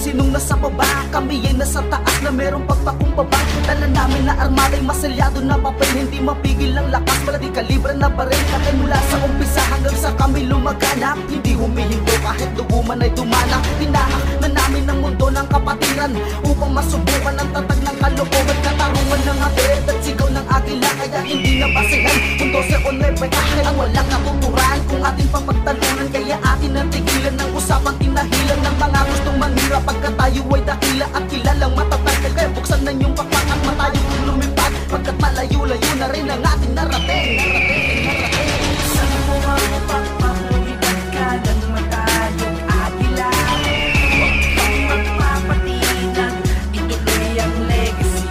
sinong nasa baba, kami ay nasa taas na merong pagpakumbaba. Dala namin na armada'y masalyado na papel, hindi mapigil ang lakas, palagi kalibra na baril. Kaya mula sa umpisa hanggang sa kami lumaganap, hindi humihinto kahit dugo man ay dumanap. Tinahak na namin ang mundo ng kapatiran upang masubukan ang tatag ng kalokohan. Katarungan ng hatid at sigaw ng agila, kaya hindi na basihan kung 12 o 9 kahit ang walang natuturan. Kung ating papagtalunan, kaya atin ang tigilan ng usapang tinahilan ng mga gustong manghirap. Pagka tayo ay dakila at kilalang matatag, kaya buksan na yung pakpak at matayo kung lumipad. Pagkat malayo-layo na rin ang ating narating. Saan mo ang pakpak, lumipad ka ng matayong agila. Huwag kang magpapatinan, ituloy ang legacy.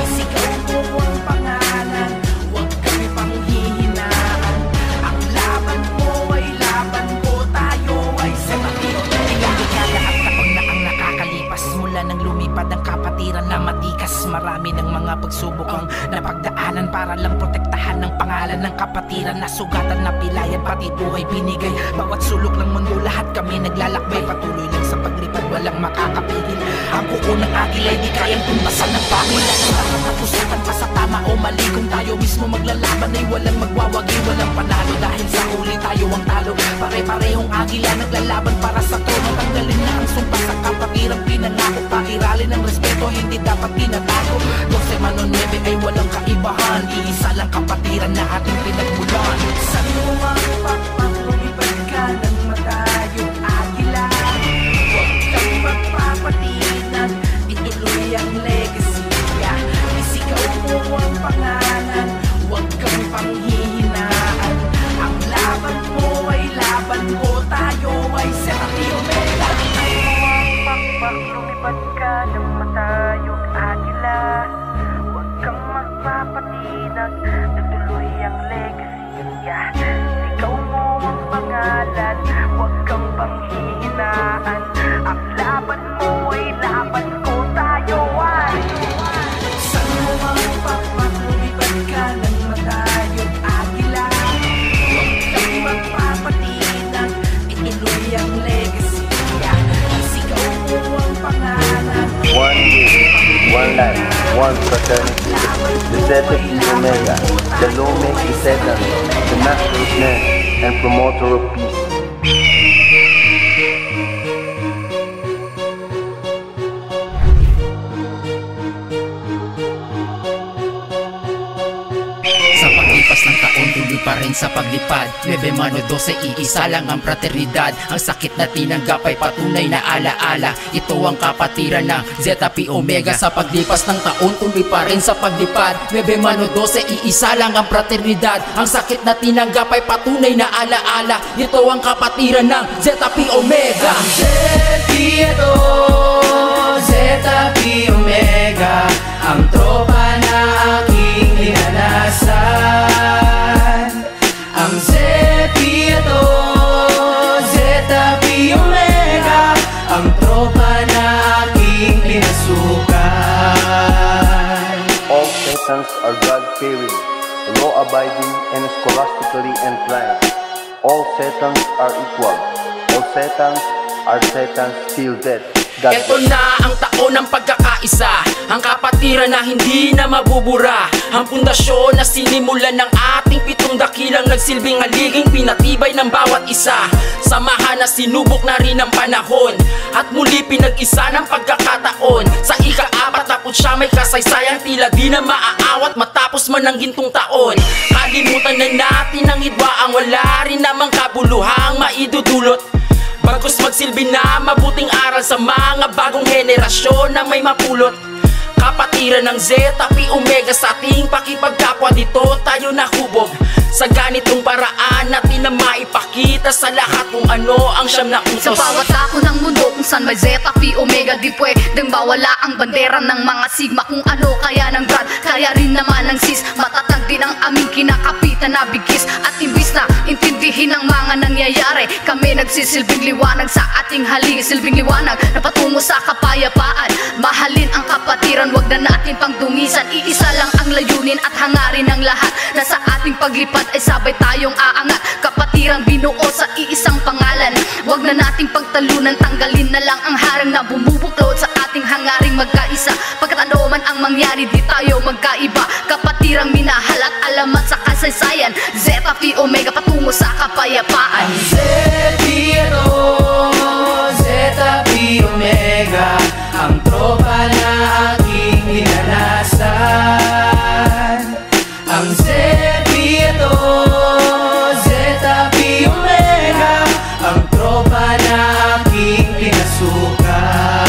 Isigaw mo ang pangalan, huwag kami pang hihinaan. Ang laban mo ay laban ko, tayo ay setatiro. Ligaya at tapang na ang nakakalipas, mula nang lumipad ang kapatiran na matikas. Marami ng mga pagsubok ang napagdaanan para lang protektahan ng pangalan ng kapatiran. Nasugatan na pilayan, pati buhay binigay. Bawat sulok ng mundo, lahat kami naglalakbay. Patuloy lang sa paglipad, walang makakapigil. Ang kuko ng agila ay di kayang tumpasan ng pangil. Walang matusukan pa sa tama o mali. Kung tayo mismo maglalaban ay walang magwawagi, walang panalo. Dahil sa huli tayo ang talo. Pare-parehong agila naglalaban para sa trono. Tanggalin na ang sumpa sa kapatirang pinangako. Pairalin ng respeto, hindi dapat tinatago. 12 mano 9 ay walang kaibahan. Iisa lang kapatiran na ating pinagmulan. Sa lumang pakpak, lumipad ka ng matayong agila. Huwag kang magpapatinan, ituloy ang legacy. Isigaw mo ang pangalan, huwag kang panghihinaan. Ang laban mo ay laban ko, tayo ay setatiro. Pakpak, lumipad ka ng matayong agila. Huwag kang magpapatinan, natuloy ang legacy. Sigaw mo ang pangalan, huwag kang panghihinaan. Ang laban mo ay laban ko, tayo ay. Saan mo ang pakpak, lumipad ka ng matayong agila. Huwag kang magpapatinan, ituloy ang legacy. Isigaw mo ang pangalan. One year, one life, one fraternity. The Zeta Phi Omega, the Lome Isetan, the master of men and promoter of peace. Sa paglipas ng taon, tuloy pa rin sa paglipad. 9 mano 12, iisa lang ang fraternidad. Ang sakit na tinanggap ay patunay na alaala. Ito ang kapatiran ng Zeta Phi Omega. Sa paglipas ng taon, tuloy pa rin sa paglipad. 9 mano 12, iisa lang ang fraternidad. Ang sakit na tinanggap ay patunay na alaala. Ito ang kapatiran ng Zeta Phi Omega. Ito, Zeta Phi Omega, ang tropa na aking inanasan. Ang ito, Zeta Phi Omega, ang tropa na aking pinasukan. All Satans are God-fearing, law-abiding, and scholastically inclined. All Satans are equal. All Satans are Satans till death. Ito na ang taon ng pagkakaisa, ang kapatiran na hindi na mabubura. Ang pundasyon na sinimulan ng ating 7 dakilang nagsilbing aliging pinatibay ng bawat isa. Samahan na sinubok na rin ang panahon at muli pinag-isa ng pagkakataon. Sa ika-49 may kasaysayang tila di na maaawat matapos man ang gintong taon. Kalimutan na natin ang hidwaang wala rin namang kabuluhang maidudulot. Bagkus magsilbi na mabuting aral sa mga bagong henerasyon na may mapulot. Kapatiran ng Zeta Phi Omega, sa ating pakipagkapwa dito tayo nahubog. Sa ganitong paraan natin na maipakita sa lahat kung ano ang siyam na utos. Sa bawat dako ng mundo kung saan may Zeta Phi Omega, di pwedeng mawala ang bandera ng mga sigma. Kung ano kaya ng brand, kaya rin naman ng sis. Matatag din ang aming kinakapitan na bigis. At imbis na intindihin ang mga nangyayari, kami nagsisilbing liwanag sa ating haligi. Silbing liwanag na patungo sa kapayapaan. Mahalin ang kapatiran, wag na natin pang dungisan. Iisa lang ang layunin at hangarin ng lahat, na sa ating paglipad ay sabay tayong aangat. Kapatirang binuo sa iisang pangalan. pag-aralan. Huwag na nating pagtalunan, tanggalin na lang ang harang na bumubuklod sa ating hangaring magkaisa. Pagkat ano man ang mangyari, di tayo magkaiba. Kapatirang minahal at alamat sa kasaysayan. Zeta Phi Omega patungo sa kapayapaan. Zeta Phi Omega, ang tropa na aking dinanasan. Ang Zeta Phi Omega, ang tropa na aking pinasukan.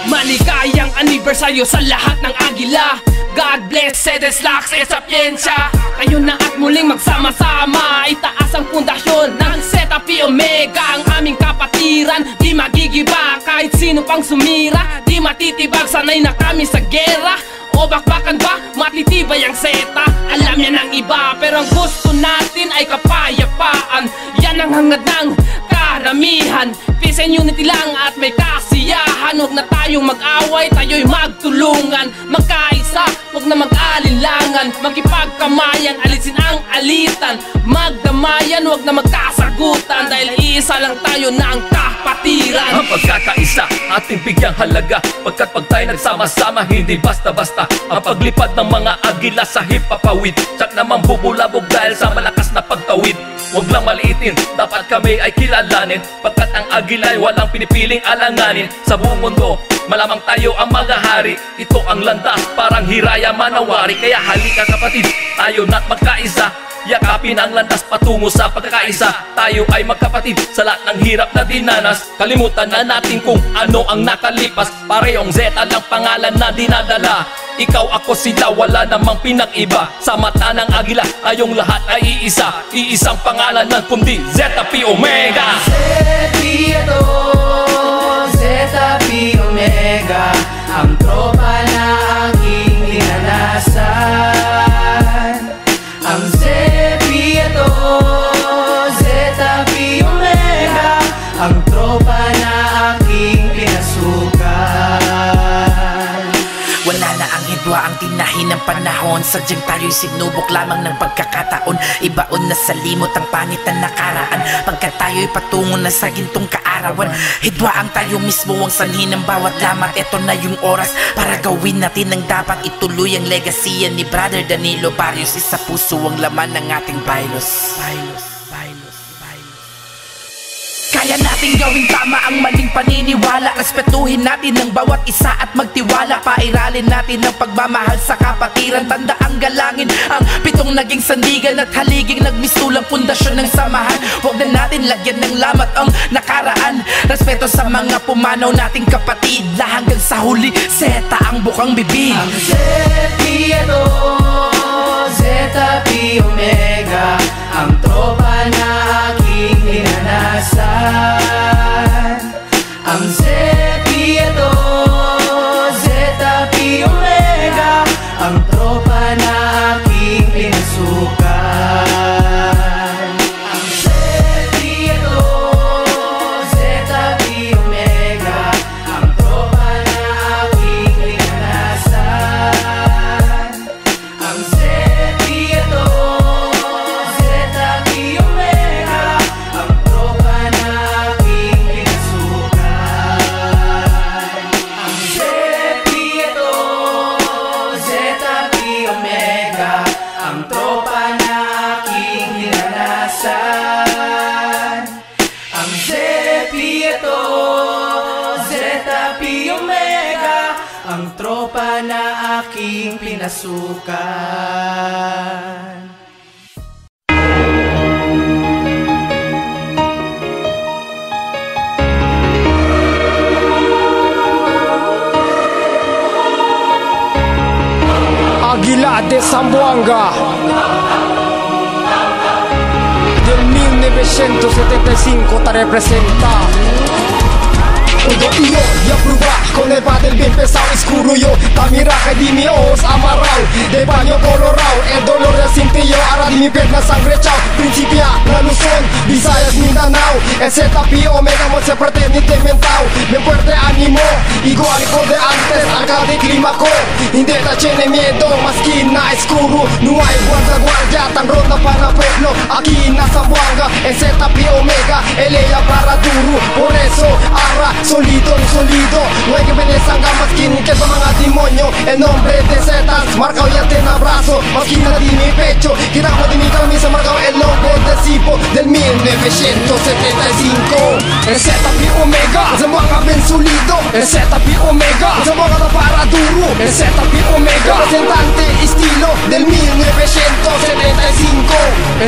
Maligayang anibersaryo sa lahat ng Agila. God bless, Sedes Lax, Sapiensya. Kayo na at muling magsama-sama. Itaas ang pundasyon ng Zeta Phi Omega. Ang aming kapatiran, di magigiba. Kahit sino pang sumira, di matitibag. Sanay na kami sa gera. O bakbakan ba? Matitibay ang Zeta. Alam yan ng iba, pero ang gusto natin ay kapayapaan. Yan ang hangad ng karamihan. Peace and unity lang at may kasiyahan. Huwag na tayong mag-away, tayo'y magtulungan. Magkaisa, huwag na mag-alinlangan. Magkipagkamayan, alisin ang alitan. Magdamayan, huwag na magkasagutan. Dahil iisa lang tayo na ang kapatiran. Ang pagkakaisa, ating bigyang halaga. Pagkat pag tayo nagsama-sama, hindi basta-basta. Ang paglipad ng mga agila sa hipapawid, tsak naman bubulabog dahil sa malakas na pagtawid. Huwag lang maliitin, dapat kami ay kilalanin. Pagkat ang agila ay walang pinipiling alanganin. Sa buong mundo, malamang tayo ang mga hari. Ito ang landas, parang Hiraya Manawari. Kaya halika kapatid, tayo na't magkaisa. Yakapin ang landas patungo sa pagkakaisa. Tayo ay magkapatid sa lahat ng hirap na dinanas. Kalimutan na natin kung ano ang nakalipas. Parehong Zeta lang pangalan na dinadala. Ikaw, ako, sila, wala namang pinag-iba. Sa mata ng agila, tayong lahat ay iisa. Iisang pangalan ng kundi Zeta Phi Omega. Zeta Phi Omega, ang tropa na aking dinanasan. Ang Zeta Phi Omega, ang tropa na aking pinasukan. Wala na ang hidwa, ang tinahin ng panahon. Sadyang tayo'y sinubok lamang ng pagkakataon. Ibaon na sa limot ang panit na nakaraan. Pagkat tayo'y patungo na sa gintong kaarawan. Hidwa ang tayo mismo ang sanhi ng bawat lamat. Ito na yung oras para gawin natin ang dapat. Ituloy ang legacy ni Brother Danilo Barrios. Isa puso ang laman ng ating Bailos. Kaya natin gawing tama ang maling paniniwala. Respetuhin natin ang bawat isa at magtiwala. Pairalin natin ang pagmamahal sa kapatiran. Tandaang galangin ang pitong naging sandigan at haliging nagmistulang pundasyon ng samahan. Huwag na natin lagyan ng lamat ang nakaraan. Respeto sa mga pumanaw nating kapatid na hanggang sa huli Zeta ang bukang bibig. Ang Zeta Phi Omega, ang tropa na aking dinanasan. Ang Zeta Phi Omega, ang tropa na aking pinasukan. Ang Zeta Phi Omega, ang tropa na aking dinanasan. Ang Zeta Phi Omega, ang tropa na aking pinasukan. Ang Zeta Phi Omega, ang tropa na aking dinanasan. Ang Zeta Phi Omega, ang tropa na aking pinasukan. Águila de Zamboanga del 1975 te representa. Todo yo y aprueba con el del bien pesado oscuro yo. Tamira que di mi ojos amarrado de baño colorado. El dolor del cintillo ahora di mi pierna sangre chao. Principia la Luzón, Visayas, Mindanao. El Zeta Phi Omega no se pretende implementado. Bien fuerte ánimo, igual hijo de antes. Alcalde Clímaco, Indeta tiene miedo. Masquina escuro, no hay guardia tan ronda para pueblo. Aquí en Zamboanga, Zeta Pi Omega, Elea para duro. Por eso, Ara, solido, no hay que venir sangama skin que son mga demonyo. En nombre de Zetas, marcao y te abrazo. Maquina de mi pecho, quitamos de mi camisa, marcao el logo de Sipo del 1975. Zeta Pi Omega, sa mga bensulido. Zeta Pi Omega, sa mga para duro. Zeta Pi Omega, representante estilo del 1975.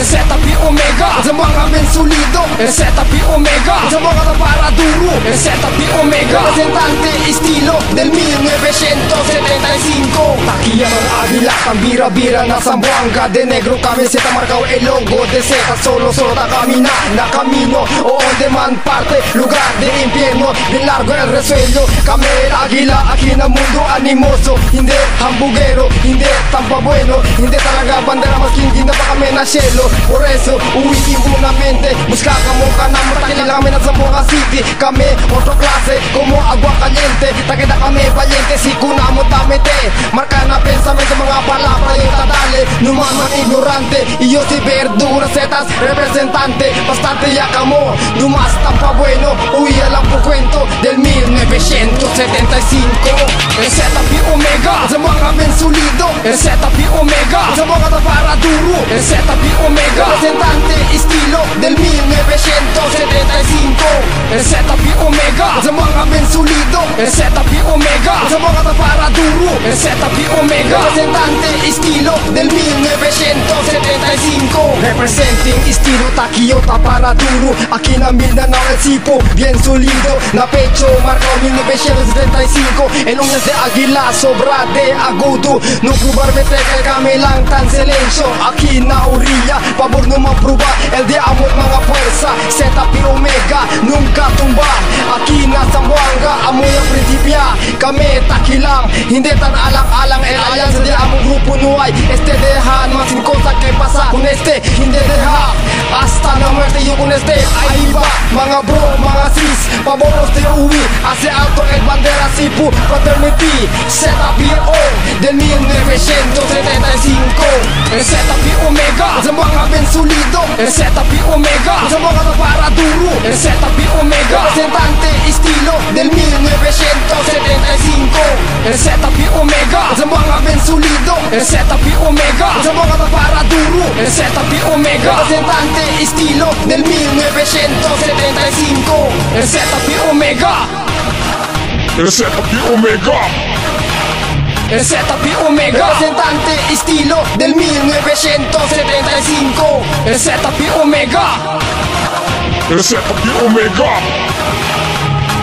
Zeta Pi Omega, sa mga bensulido. Zeta Pi Omega, sa mga para duro. Zeta Pi Omega, representante estilo del 1975. Taquilla ng Agila, ang bira-bira na Zamboanga. De negro camiseta, marcao el logo de Zeta. Solo ta camina, na camino o on demand parte, lugar de infierno. De largo el resuello, kami el Agila. Aquí na mundo animoso, hindi hamburguero, hindi tampa bueno, hindi talaga bandera maskin hindi pa kami na cielo. Por eso, uwi impunamente, busca kamo ka na matakil kami na Zamboanga City. Kami otro clase, como agua caliente. Takita kami valiente, si kunamo tamete. Marca na pensamiento, mga palabra yung tadale. Numaman ignorante, iyo si verdura Zetas representante. Bastante ya kamo, numas tampa bueno. Uy, alam po kwento del 1975. Zeta Pi Omega, sa mga bensulido. Zeta Pi Omega, sa mga para duro. Zeta Pi Omega, representante estilo del 1975. Zeta Pi Omega, sa mga bensulido. Zeta Pi Omega, sa mga para duro. Zeta Pi Omega, representante estilo del 1975. Representing estilo Taquillota para duro. Aquí na Mindanao el Sipo, bien solido. Na pecho, marcao 1975. En lunes de Águila, sobra de agudo. No probarme que kami lang tan silencio. Aquí na orilla, pabor no mapruba. El de amor mga fuerza. Zeta Pi Omega, nunca tumba. Aquí na Zamboanga, amoy ang prinsipya. Kami takilang, hindi tan alang-alang. El alianza de among grupo no hay. Dejan más sin cosa que pasa. Con hindi deja. Hasta la muerte yo con ahí va, mga bro, mga sis. Paboros de uwi, hace alto el bandera Sipo Fraternity. Zeta Pi O del 1975. Zeta Pi Omega, sa mga bensulido. Zeta Pi Omega, sa mga para duro. Zeta Pi Omega, representante estilo del 1975. Zeta Pi Omega, sa mga bensulido. Zeta Pi Omega, sa mga para duro. Zeta Pi Omega, representante estilo del 1975. Zeta Pi Omega, Zeta Pi Omega, Zeta Pi Omega, representante estilo del 1975. Zeta Pi Omega, Zeta Pi Omega,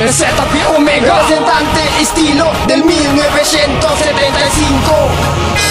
Zeta Pi Omega, representante estilo del 1975.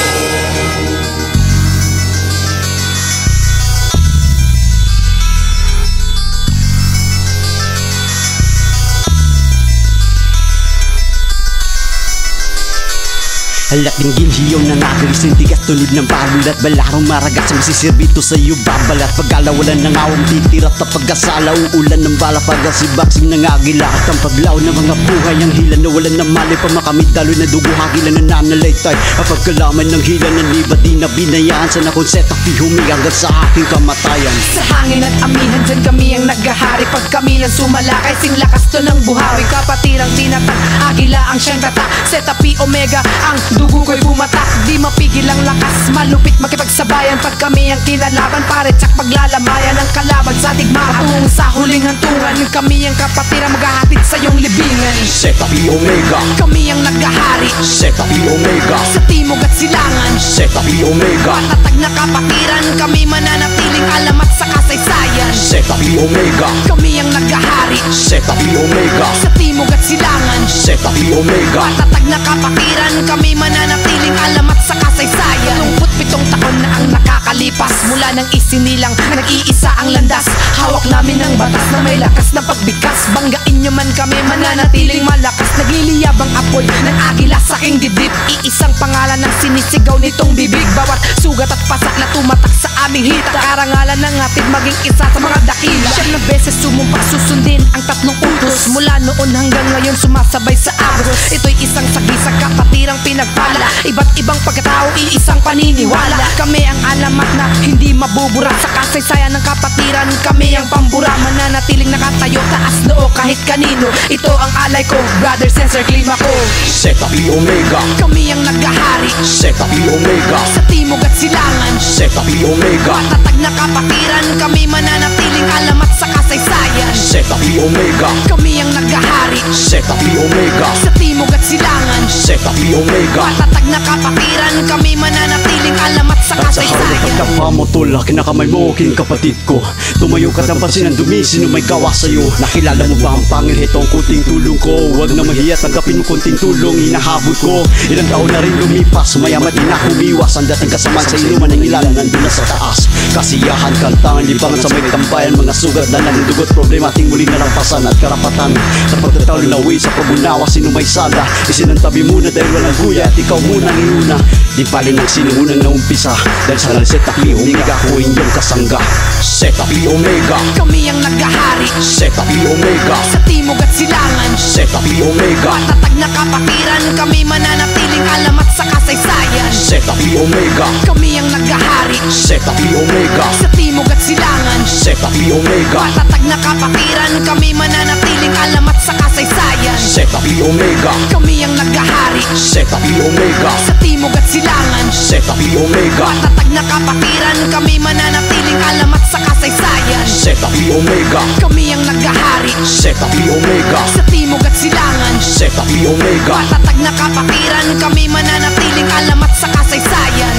Halat ng ginhiyaw na nagalis ng tigas tulod ng balulat. Balarong maragat sa masisirbito sa iyo babalat. Pagkalawalan ng awang titirat na pagkasala. Uulan ng bala pagkasibaksing ng agila. At ang paglaw ng mga buhay ang hila na walan na mali. Pamakamit daloy na dugo hagila na nanalaytay. Ang pagkalaman ng hila na liba di na binayaan. Sa nakon Zeta Pi Omega hanggang sa aking kamatayan. Sa hangin at amihan dyan kami ang naghahari. Pag kami lang sumalakay sing lakas to ng buhawi. Kapatirang tinatag, agila ang siyang tata. Zeta Pi Omega ang dugo ko'y bumatak, di mapigil ang lakas. Malupit makipagsabayan pag kami ang kinalaban. Pare tsak paglalamayan ang kalaban sa digmaan. Patungo sa huling hantungan, kami ang kapatira maghahatid sa iyong libingan. Zeta Pi Omega, kami ang naghahari. Zeta Pi Omega, sa timog at silangan. Zeta Pi Omega, matatag na kapatiran, kami mananatiling alamat sa kasaysayan. Zeta Pi Omega, kami ang naghahari. Zeta Pi Omega, sa timog at silangan. Zeta Pi Omega, matatag na kapatiran, kami mananatiling alamat sa kasaysayan. 27 taon na ang nakakalipas mula nang isinilang nag-iisa ang landas. Hawak namin ang batas na may lakas na pagbigkas. Banggain nyo man kami, mananatiling malakas. Nagliliyabang apoy ng agila sa aking dibdib. Iisang pangalan ang sinisigaw nitong bibig. Bawat sugat at pasak na tumatak sa aming hita. Karangalan ng ating maging isa sa mga dakila. Siyang beses sumumpa susundin ang tatlong utos. Mula noon hanggang ngayon sumasabay sa agos. Ito'y isang sagisag kapatirang pinagpala, iba't ibang pagkatao, iisang paniniwala. Kami ang alamat na hindi mabubura sa kasaysayan ng kapatiran. Kami ang pambura, mananatiling nakatayo, taas noo kahit kanino. Ito ang alay ko, brother Cesar Klima ko. Zeta Pi Omega, kami ang naghahari. Zeta Pi Omega, sa timog at silangan. Zeta Pi Omega, matatag na kapatiran. Kami mananatiling alamat sa kasaysayan. Zeta Pi Omega, kami ang naghahari. Zeta Pi Omega, sa timog at silangan. Zeta Pi Omega, matatag na kapatiran. Kami mananatiling alamat sa kasaysayan. Pagkapa mo tol, kinakamay mo king kapatid ko. Tumayo ka ng pansin ang dumi, sino may gawa sa'yo? Nakilala mo ba ang pangil? Ito ang kunting tulong ko. Huwag na mahiya, tanggapin mo kunting tulong. Hinahabol ko, ilang taon na rin lumipas. Mayaman din na humiwas. Ang dating kasamaan sa inuman ng ilan, nandun na sa taas. Kasiyahan, kantangan, libangan sa may tambayan. Mga sugat na nandugot, problema ating muling nalampasan. At karapatan sa pagtatawin sa pag-unawa, sino may sala. Isinantabi muna dahil walang guya, at ikaw muna niuna. Di palin ang sinuunang naumpisa, dahil sa Zeta Pi Omega ko inyong kasangga. Zeta Pi Omega, kami ang naghahari. Zeta Pi Omega, sa timog at silangan. Zeta Pi Omega, matatag na kapatiran. Kami mananatiling alamat sa kasaysayan. Zeta Pi Omega, kami ang naghahari. Zeta Pi Omega, sa timog at silangan. Zeta Pi Omega, matatag na kapatiran. Kami mananatiling alamat sa kasaysayan. Zeta Pi Omega, kami ang naghahari. Zeta Pi Omega, sa timog at silangan. Zeta Pi Omega, matatag na kapatiran. Kami mananatiling alamat sa kasaysayan. Zeta Pi Omega, kami ang naghahari. Zeta Pi Omega, sa timog at silangan. Zeta Pi Omega, matatag na kapatiran. Kami mananatiling alamat sa kasaysayan.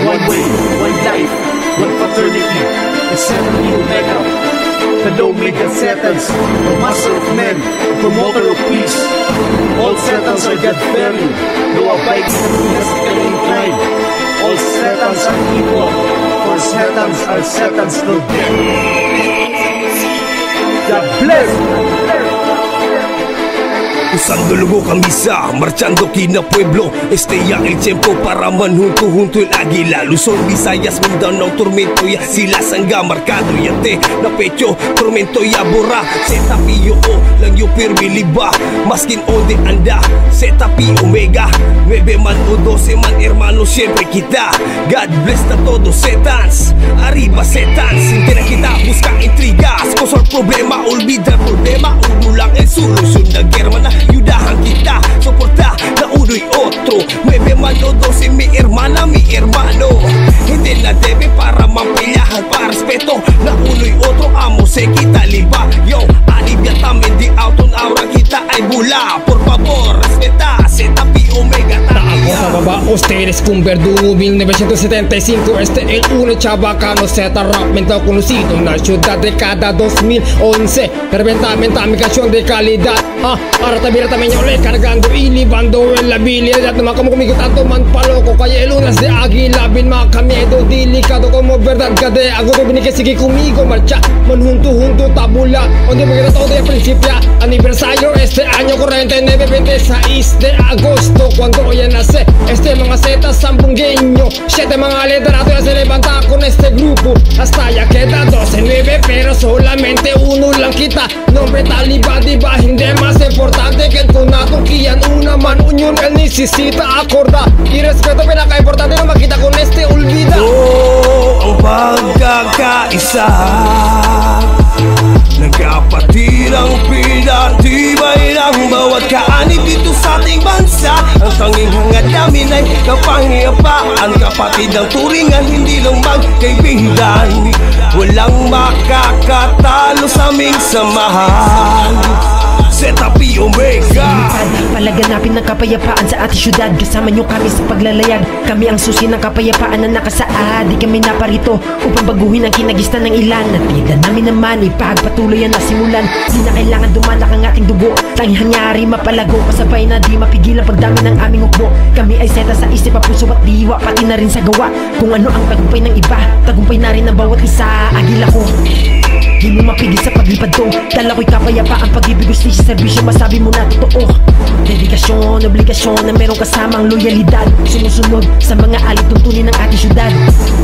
One way, one life, one fraternity. The Zeta Pi Omega, the Omega Zetans, the master of men, promoter of peace. All Zetans are God-fearing, no abiding theistically inclined. All Zetans are equal, for Zetans are Zetans no death. God bless! Usando lubok ang misa, marchando kina pueblo. Ya el tiempo para manjunto el águila. Luzon, Visayas, Mindanao, tormento ya sila sangga marcado yate na pecho, tormento ya borra. Zeta Pi O lang yung pirmiliba, maskin onde anda. Zeta Pi Omega, 9 man o 12 man hermano, siempre kita. God bless na todos Zetans, arriba Zetans. Hindi na kita busca intrigas, kung problema, olvida problema. Uno lang el solusyon na germa na ayudahan kita, soporta na uno y otro. 9 man o 12, mi hermana, mi hermano. Hindi na debe para mampilahan, para respeto na uno y otro. Amo se kita liba, yo, alivia también di auto aura kita ay bula. Por favor, respeta Zeta Pi Omega. Baba, ustedes con verdugo 1975. El uno chabacano Zeta Rap mental conocido en la ciudad de cada 2011. Reventamiento mi canción de calidad. Ahora también yo le cargando y libando en la habilidad. No más como conmigo tanto man paloco. Calle lunas de águila, bin miedo delicado como verdad gade. Hago que vini que sigue conmigo, marcha man junto tabula. Donde me queda todo de principio. Aniversario este año corriente 9-26 de agosto. Cuando hoy nace este mga Zeta sambungueño. 7 mga literato ya se levanta con este grupo. Hasta ya queda 12-9, pero solamente uno lang kita. Nombre Taliba, diba hindi más importante que el conato. Kiyan una man unión, él necesita acordar. Y respeto pinaka-importante na makita con este olvida. Ang pagkakaisa, nagkapatirang pinatibay ng bawat kaanib dito sa ating bansa. Ang tanging hangad namin ay kapangiyapaan, kapatid ang turingan, hindi lang magkaibigan. Walang makakatalo sa aming samahan. Zeta Pi Omega. Palaganapin ng kapayapaan sa ating syudad. Kasama nyo kami sa paglalayag. Kami ang susi ng kapayapaan na nakasaad. Di kami naparito upang baguhin ang kinagistan ng ilan. Natigan namin naman ipagpatuloy ang nasimulan. Di na kailangan dumanak ang ating dugo. Tanging hangyari mapalago, kasabay na di mapigil ang pagdami ng aming hukbo. Kami ay seta sa isip, puso at diwa, pati na rin sa gawa. Kung ano ang tagumpay ng iba, tagumpay na rin ng bawat isa. Agila ko, di mo mapigil sa paglipad to. Dala ko'y kapayapaan, pag-ibig, ustisya, serbisyo, masabi mo na totoo. Dedikasyon, obligasyon na merong kasamang loyalidad. Sumusunod sa mga alituntunin ng ating syudad.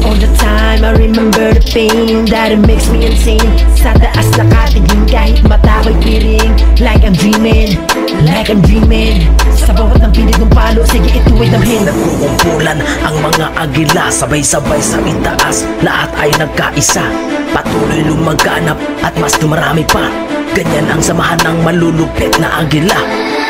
All the time I remember the pain that it makes me insane. Sa taas nakatigin kahit mata ko'y piring. Like I'm dreaming, like I'm dreaming. Sa bawat ng pinit ng palo, sige ito ay damhin. Nagkukumpulan ang mga agila, sabay-sabay sa itaas. Lahat ay nagkaisa, patuloy lumaganap at mas dumarami pa. Ganyan ang samahan ng malulupit na agila.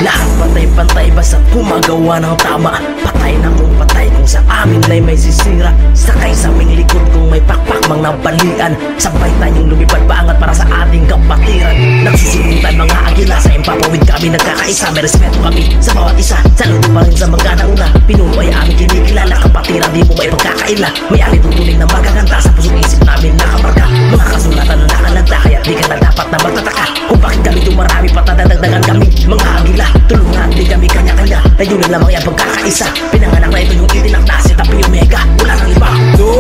Lahat pantay-pantay basta't gumagawa ng tama. Patay na kung patay kung sa amin ay may sisira. Sakay sa aming likod kung may pakpak mang nabalian. Sabay tayong lumipad paangat para sa ating kapatiran. Nagsusunutan mga agila, sa empapawid kami nagkakaisa. May respeto kami sa bawat isa, saludo pa rin sa mga nauna. Pinuno ay aming kinikilala, kapatiran di mo may pagkakaila. May alituntunin na magaganda sa pusong isip namin nakamarka. Mga kasulatan na nakalagda, kaya di ka na dapat na magtataka kung bakit kami dumarami patadagdagan kami. Mga agila, tulungan di kami kanya-kanya. Layunin lamang yan pagkakaisa. Pinanganak na ito yung itinak na Zeta Pi Omega. Wala nang iba. Ito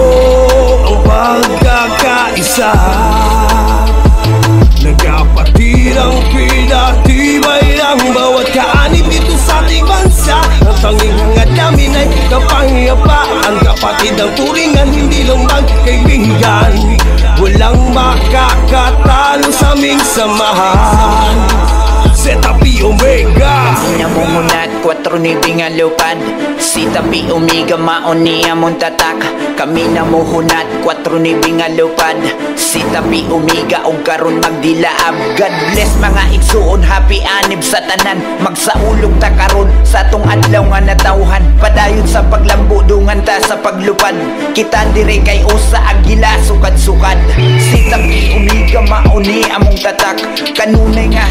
ang pagkakaisa, nagkapatirang pinatibay ng bawat kaanib dito sa ating bansa. Ang tanging hangad namin ay kapayapaan. Kapatid ang turingan, hindi lang magkaibigan. Walang makakatalo sa aming samahan. Zeta Pi Omega. Namungunat 4 ni Bingalupad, Zeta Pi Omega maoni amon tatak. Kami namuhunat 4 ni Bingalupad, Zeta Pi Omega og karon magdilaab. God bless mga igsuon, happy anib sa tanan. Magsaulog ta karon sa atong adlaw nga natawhan. Padayon sa paglambo dungan ta sa paglupad. Kita dire kay usa agila sukad-sukad. Zeta Pi Omega maoni among tatak. Kanunay nga